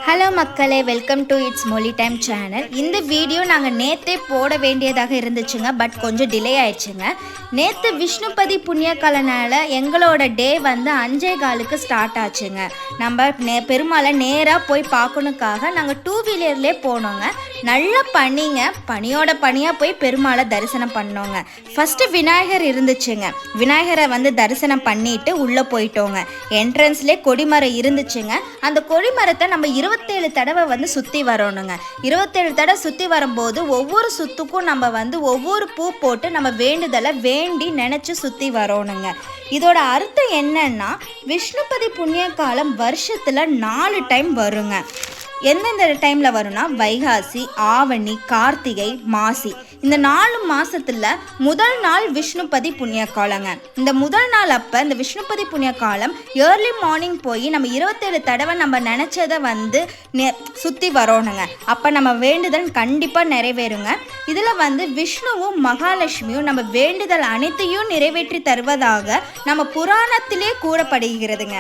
Hello மக்களே, welcome to it's மொழி time channel. இந்த வீடியோ நாங்கள் நேற்றே போட வேண்டியதாக இருந்துச்சுங்க, பட் கொஞ்சம் டிலே ஆயிடுச்சுங்க. நேற்று விஷ்ணுபதி புண்ணியகாலனால் எங்களோட டே வந்து 5:15க்கு ஸ்டார்ட் ஆச்சுங்க. நம்ம பெருமாளை நேராக போய் பார்க்கணுக்காக நாங்கள் 2 வீலர்லேயே போனோங்க. நல்ல பனிங்க, பனியோட பனியாக போய் பெருமாளை தரிசனம் பண்ணோங்க. ஃபஸ்ட்டு விநாயகர் இருந்துச்சுங்க. விநாயகரை வந்து தரிசனம் பண்ணிட்டு உள்ளே போயிட்டோங்க. என்ட்ரன்ஸ்லேயே கொடிமரம் இருந்துச்சுங்க. அந்த கொடிமரத்தை நம்ம 27 தடவை வந்து சுற்றி வரணுங்க. 27 தடவை சுற்றி வரும்போது ஒவ்வொரு சுத்துக்கும் நம்ம வந்து ஒவ்வொரு பூ போட்டு நம்ம வேண்டுதலை வேண்டி நினச்சி சுற்றி வரணுங்க. இதோட அர்த்தம் என்னன்னா, விஷ்ணுபதி புண்ணிய காலம் வருஷத்தில் 4 டைம் வருங்க. எந்தெந்த டைமில் வரும்னா வைகாசி, ஆவணி, கார்த்திகை, மாசி. இந்த 4 மாதத்தில் முதல் நாள் விஷ்ணுபதி புண்ணிய காலங்க. இந்த முதல் நாள் அப்போ இந்த விஷ்ணுபதி புண்ணிய காலம் ஏர்லி மார்னிங் போய் நம்ம 27 தடவை நம்ம நினச்சதை வந்து சுற்றி வரணுங்க. அப்போ நம்ம வேண்டுதல் கண்டிப்பாக நிறைவேறுங்க. இதில் வந்து விஷ்ணுவும் மகாலட்சுமியும் நம்ம வேண்டுதல் அனைத்தையும் நிறைவேற்றி தருவதாக நம்ம புராணத்திலே கூறப்படுகிறதுங்க.